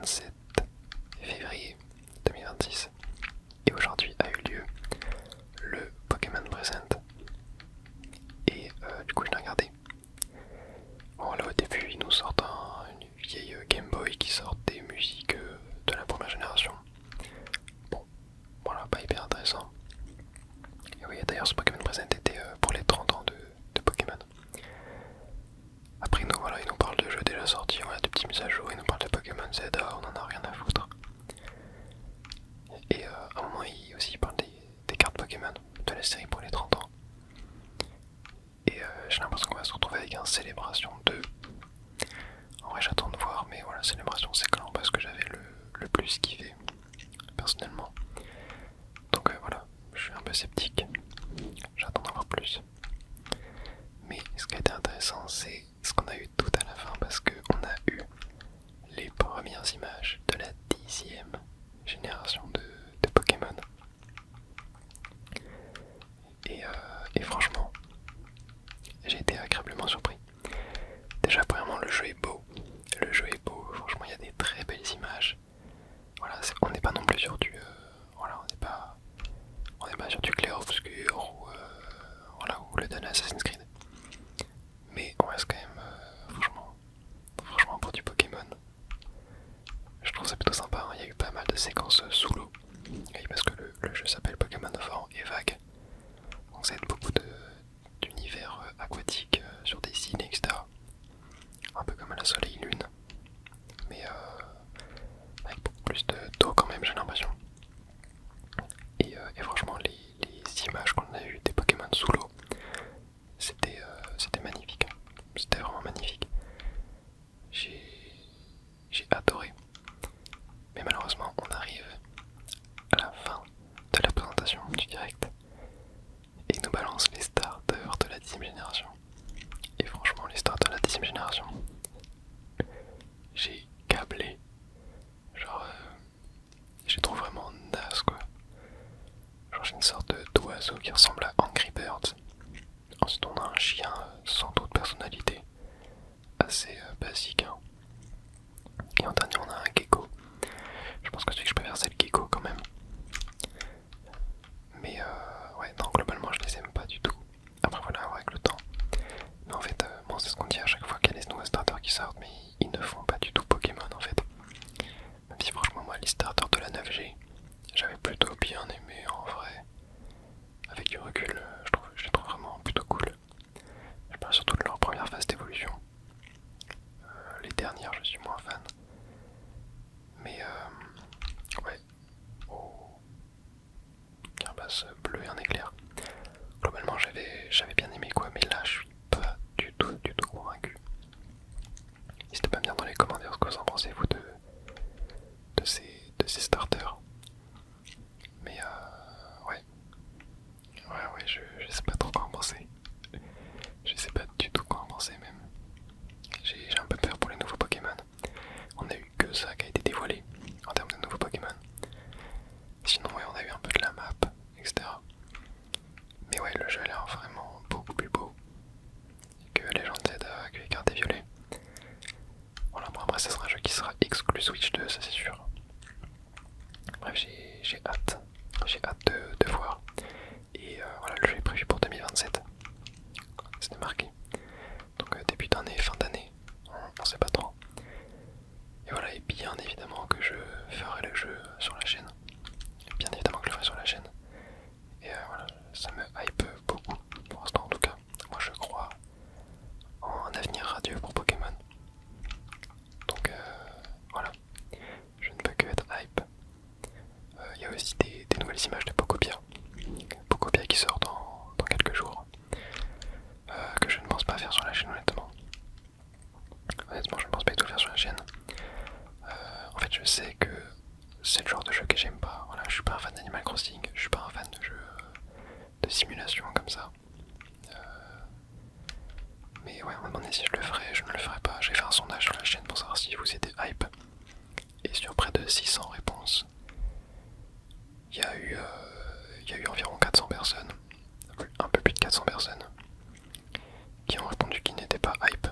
27 février 2026 et aujourd'hui a eu lieu le Pokémon Present et du coup je l'ai regardé. Bon là au début ils nous sortent une vieille Game Boy qui sort des musiques de la première génération. Bon voilà, pas hyper intéressant. Et oui d'ailleurs ce Pokémon Present était pour les 30 ans de Pokémon. Après nous voilà, ils nous parlent de jeux déjà sortis, voilà, de petits mises à jour, ils nous parlent de Pokémon Zelda, on en a rien à foutre. Et à un moment ils aussi parlent des cartes Pokémon de la série pour les 30 ans. Et j'ai l'impression qu'on va se retrouver avec un Célébration 2. En vrai j'attends de voir, mais voilà, Célébration c'est quand même pas ce que j'avais le plus kiffé personnellement. Donc voilà, je suis un peu sceptique, j'attends d'en voir plus. Mais ce qui a été intéressant c'est ce qu'on a eu tout à la fin, parce qu'on a eu les premières images de la 10e génération de Pokémon. Et franchement, j'ai été agréablement surpris. Déjà, premièrement, le jeu est beau. Le jeu est beau, franchement, il y a des très belles images. Voilà, on n'est pas non plus sur du. Voilà, on n'est pas sur du clair obscur ou, voilà, ou le dernier Assassin's Creed. Mais on reste quand même, franchement, pour du Pokémon, je trouve ça plutôt sympa. Hein. Il y a eu pas mal de séquences sous l'eau. Oui, parce que le jeu s'appelle Pokémon Vent et Vague. Donc ça aide beaucoup d'univers aquatiques sur des îles, etc. Un peu comme à la Soleil Lune. Mais avec beaucoup plus d'eau quand même, j'ai l'impression. Et franchement, les images qu'on a eues des Pokémon sous l'eau, c'était magnifique. C'était vraiment magnifique. J'ai adoré. Mais malheureusement, on arrive à la fin de la présentation du direct. Et il nous balance les starters de la 10e génération. Et franchement, les starters de la 10e génération, j'ai câblé. Genre, j'ai trouvé vraiment naze quoi. Genre, j'ai une sorte d'oiseau qui ressemble à Angry Birds. Ensuite, on a un chien sans toute personnalité, assez basique. Hein. Et en dernier, on a un gecko. Je pense que celui que je préfère, c'est le gecko quand même. Mais ouais, non, globalement, je les aime pas du tout. Après, voilà, avec le temps. Mais en fait, bon, c'est ce qu'on dit à chaque fois qu'il y a les nouveaux starters qui sortent, mais ils ne font pas du tout Pokémon en fait. Même si, franchement, moi, les starters de la 9G, j'avais plutôt bien aimé en vrai. Avec du recul, je les trouve vraiment plutôt cool. Je parle surtout de leur première phase d'évolution. Les dernières, je suis moins fan. Mais ouais. Oh. Carapace bleu et un éclair. Globalement, j'avais bien aimé quoi, mais là, je suis pas du tout convaincu. N'hésitez pas à me dire dans les commentaires ce que vous en pensez, vous, de ces starters. Mais ouais. Ouais, je sais pas trop quoi en penser. Je sais pas du tout quoi en penser même. J'ai un peu peur pour les nouveaux Pokémon. On a eu que ça qui a été dévoilé en termes de nouveaux Pokémon. Sinon ouais, on a eu un peu de la map, etc. Mais ouais, le jeu a l'air vraiment beaucoup plus beau que Legend of Zelda, que les cartes violets. Voilà, bon après ça sera un jeu qui sera exclu Switch 2, ça c'est sûr. Bref, j'ai hâte. J'ai hâte de voir. Et voilà, le jeu est prévu pour 2027. C'était marqué. Donc début d'année, fin d'année, on sait pas trop. Et voilà, et bien évidemment que je ferai le jeu sur la chaîne. Bien évidemment que je le ferai sur la chaîne. Et voilà, ça me hype beaucoup, pour l'instant en tout cas. Moi je crois en un avenir radieux pour Pokémon. Donc voilà, je ne peux que être hype. Il y a aussi des nouvelles images de Pokopia. Pokopia qui sort dans quelques jours. Que je ne pense pas faire sur la chaîne honnêtement. Honnêtement, je ne pense pas du tout le faire sur la chaîne. En fait, je sais que c'est le genre de jeu que j'aime pas. Voilà, je suis pas un fan d'Animal Crossing, je suis pas un fan de jeux de simulation comme ça. Mais ouais, on m'a demandé si je le ferais, je ne le ferais pas. J'ai fait un sondage sur la chaîne pour savoir si vous étiez hype. Et sur près de 600 réponses, il y a eu environ 400 personnes, un peu plus de 400 personnes, qui ont répondu qu'ils n'étaient pas hype.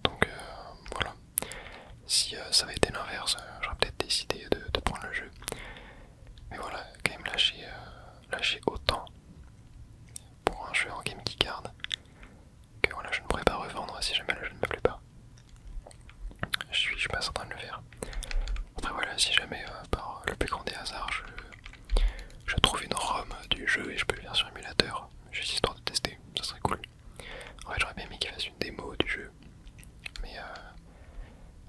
Donc voilà. Si ça avait été l'inverse, décidé de prendre le jeu. Mais voilà, quand même lâcher autant pour un jeu en game keycard que voilà, je ne pourrais pas revendre si jamais le jeu ne me plaît pas. Je suis pas en train de le faire. Après voilà, si jamais par le plus grand des hasards je trouve une ROM du jeu et je peux le faire sur émulateur, juste histoire de tester, ça serait cool. En fait j'aurais bien aimé qu'il fasse une démo du jeu. Mais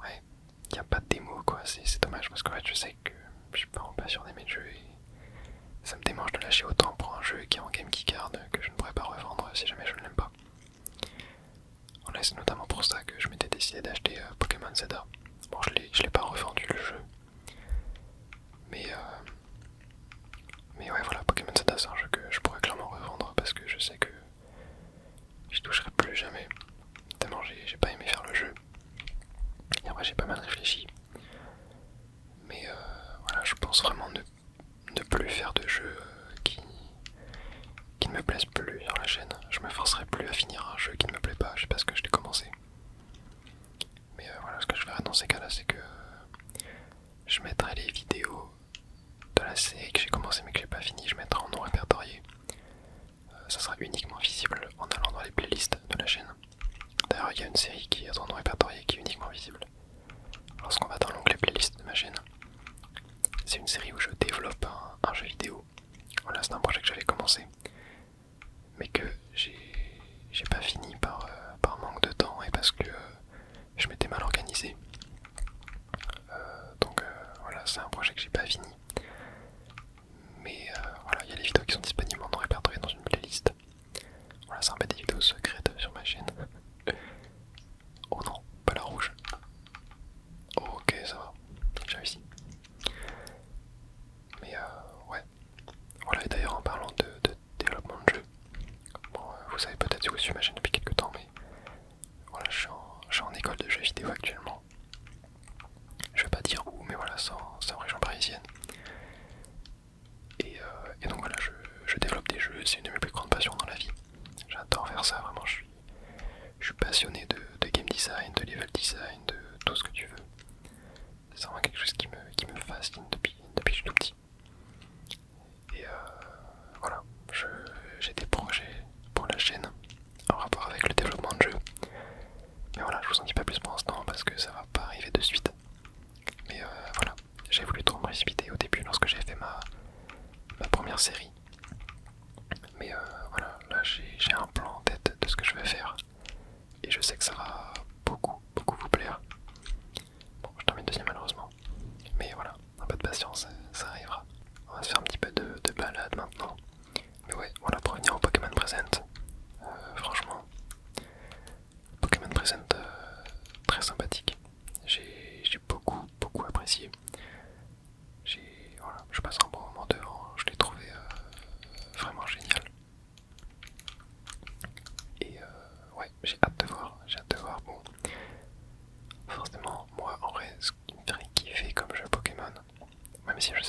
ouais, il n'y a pas de démo quoi, c'est dommage parce qu'en fait je sais que je suis pas en passion d'aimer le jeu et ça me démange de lâcher autant pour un jeu qui est en game keycard que je ne pourrais pas revendre si jamais je ne l'aime pas. Voilà, c'est notamment pour ça que je m'étais décidé d'acheter Pokémon Zelda. Bon, je l'ai pas revendu le jeu. Mais ouais, voilà, Pokémon Zelda c'est un jeu que je pourrais clairement revendre parce que je sais que j'y toucherai plus jamais. Tellement j'ai pas aimé faire le jeu. Et après j'ai pas mal réfléchi. Mais voilà, je pense vraiment ne plus faire de jeux qui ne me plaisent plus sur la chaîne. Je me forcerai plus à finir un jeu qui ne me plaît pas, je sais pas ce que je l'ai commencé. Mais voilà, ce que je ferai dans ces cas-là, c'est que je mettrai les vidéos de la série que j'ai commencé mais que j'ai pas fini, je mettrai en non répertorié. Ça sera uniquement visible en allant dans les playlists de la chaîne. D'ailleurs, il y a une série qui est en non répertorié qui est uniquement visible. Lorsqu'on va dans l'onglet playlist de ma chaîne, c'est une série où je développe un jeu vidéo. Voilà, c'est un projet que j'avais commencé, mais que j'ai pas fini par manque de temps et parce que je m'étais mal organisé. Donc voilà, c'est un projet que j'ai pas fini. Mais voilà, il y a les vidéos qui sont disponibles en non répertorié dans une playlist. Voilà, c'est un peu des vidéos secrètes sur ma chaîne. Oh non, pas la rouge. Ok, ça va, j'ai réussi. Mais ouais. Voilà, et d'ailleurs en parlant de développement de jeu, bon, vous savez peut-être si vous suivez ma chaîne depuis quelques temps, mais voilà, je suis en école de jeux vidéo actuellement. Je vais pas dire où, mais voilà, c'est en région parisienne. Et donc voilà, je développe des jeux, c'est une de mes plus grandes passions dans la vie. J'adore faire ça, vraiment, je suis passionné de game design, de level design, de tout ce que tu veux. C'est vraiment quelque chose qui me fascine depuis que je suis tout petit. Et voilà, j'ai des projets pour la chaîne en rapport avec le développement de jeux. Mais voilà, je vous en dis pas plus pour l'instant parce que ça va pas arriver de suite. Mais voilà, j'ai voulu trop me précipiter au début lorsque j'ai fait ma première série. Mais voilà, là j'ai un plan en tête de ce que je vais faire. Et je sais que ça va beaucoup vous plaire. Bon, je termine deuxième malheureusement. Mais voilà, un peu de patience, ça arrivera. On va se faire un petit peu de balade maintenant. Mais ouais, voilà, pour revenir au Pokémon Present. Franchement, Pokémon Present très sympathique. J'ai beaucoup apprécié. Voilà, je passe un bon moment devant, je l'ai trouvé vraiment génial. Et ouais, j'ai hâte de voir. Bon, forcément, moi en vrai, ce qui me ferait kiffer comme jeu Pokémon, même si je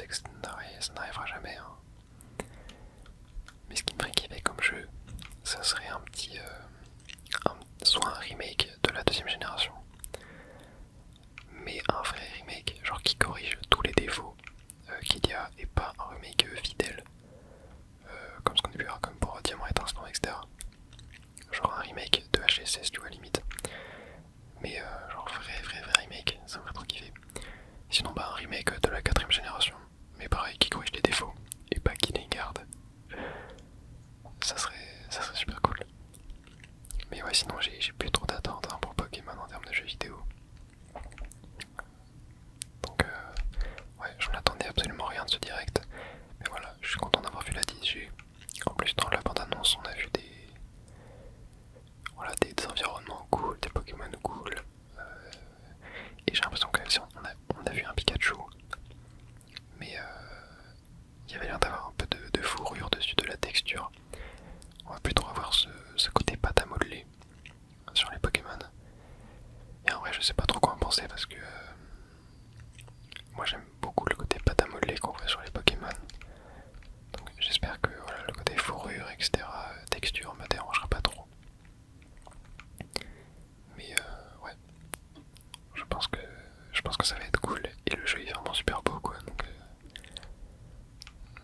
ça va être cool. Et le jeu est vraiment super beau quoi, donc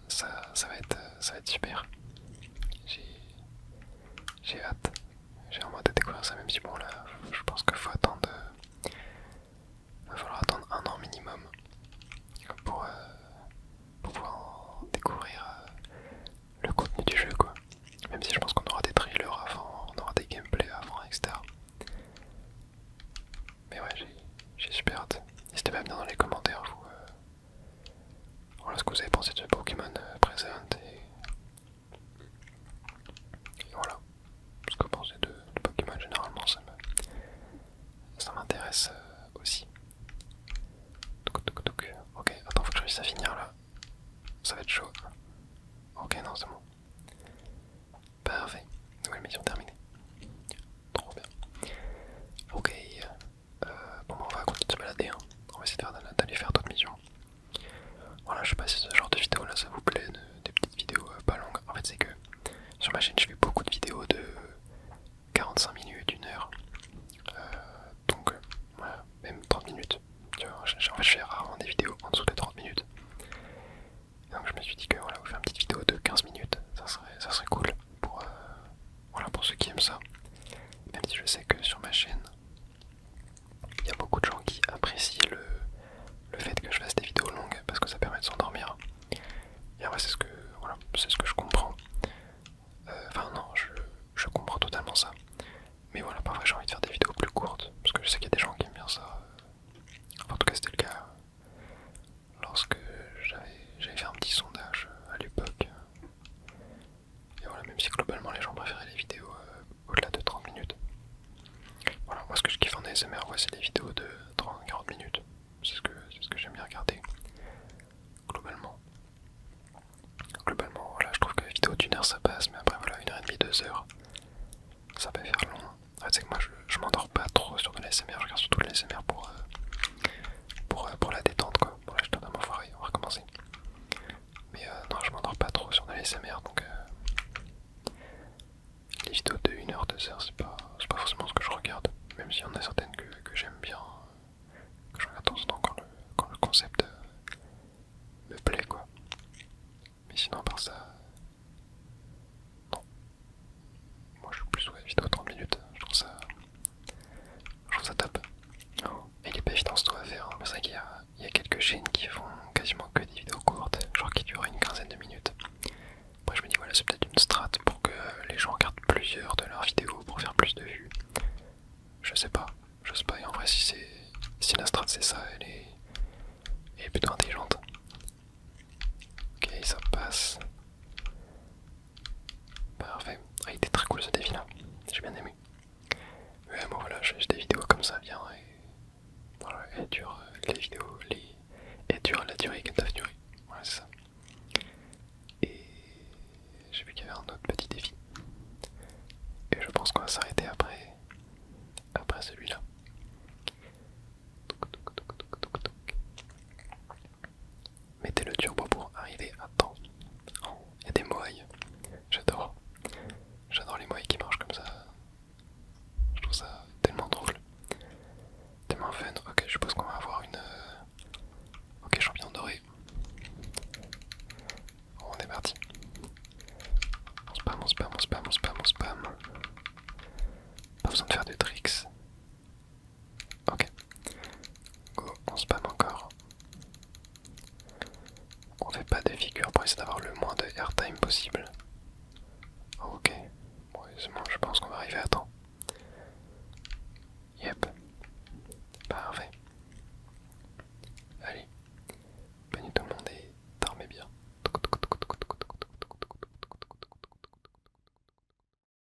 ça va être super. J'ai j'ai hâte. J'ai vraiment hâte de découvrir ça, même si bon là, je pense qu'il faut attendre. Va falloir attendre un an minimum pour pouvoir découvrir le contenu du jeu quoi. Même si je pense qu'on aura des trailers avant, on aura des gameplays avant, etc. Mais ouais, j'ai super hâte. N'hésitez pas à me dire dans les commentaires vous, voilà ce que vous avez pensé de ce Pokémon Present et voilà. Ce que vous pensez de Pokémon généralement ça m'intéresse aussi. Ok, attends, faut que je réussisse à finir là. Ça va être chaud. Ok, non, c'est bon. Parfait. Nouvelle mission terminée. Trop bien. Ok. Bon, bah, on va continuer de se balader. Hein. On va essayer d'aller faire d'autres missions. Voilà, je sais pas si ce genre de vidéo là ça vous plaît, des petites vidéos pas longues. En fait, c'est que sur ma chaîne, je fais beaucoup de vidéos de 45 minutes, 1 heure. Donc, voilà, même 30 minutes. Tu vois, en fait, je fais rarement des vidéos en dessous des 30 minutes. Donc je me suis dit que voilà, vous faire une petite vidéo de 15 minutes, ça serait cool pour, voilà, pour ceux qui aiment ça. Même si je sais que sur ma chaîne, il y a beaucoup de gens qui apprécient le fait que je fasse des vidéos longues parce que ça permet de s'endormir. Et en vrai, voilà, c'est ce que je comprends. Enfin non, je comprends totalement ça. Mais voilà, parfois j'ai envie de faire des vidéos plus courtes parce que je sais qu'il y a des gens qui aiment bien ça. Enfin, en tout cas, c'était le cas lorsque j'avais fait un petit sondage à l'époque. Et voilà, même si globalement les gens préféraient les vidéos au-delà de 30 minutes. Voilà, moi ce que je kiffe en ASMR, ouais, c'est les vidéos de 30-40 minutes. C'est ce que j'aime bien regarder. Globalement. Globalement, voilà, je trouve que la vidéo d'1 heure ça passe, mais après voilà, 1h30, 2 heures, ça peut faire long. En fait, c'est que moi je m'endors pas trop sur de l'ASMR, je regarde surtout de l'ASMR pour la détente quoi. Bon là je totalement foiré, on va recommencer. Mais non, je m'endors pas trop sur de l'ASMR, donc les vidéos de 1 heure, 2 heures, c'est pas forcément ce que je regarde. Même s'il y en a certaines que j'aime bien, que je regarde de temps en temps quand le concept me plaît quoi. Mais sinon à part ça, non. Moi je suis plus ouais, vidéo 30 minutes, je trouve ça top. Et il est pas évident ce qu'on va faire, hein. C'est vrai qu'il y a quelques chaînes qui font quasiment que des vidéos courtes, genre qui durent une quinzaine de minutes. Après je me dis voilà, c'est peut-être une strat pour que les gens regardent plusieurs de leurs vidéos pour faire plus de vues. Je sais pas, et en vrai si la strat c'est ça, elle est plutôt intelligente. Ok, ça passe. Parfait. Ah, il était très cool ce défi là, j'ai bien aimé. Ouais, bon voilà, j'ai des vidéos comme ça bien et voilà, elles durent, les vidéos, elles durent la durée qu'elles doivent durer. Voilà, c'est ça.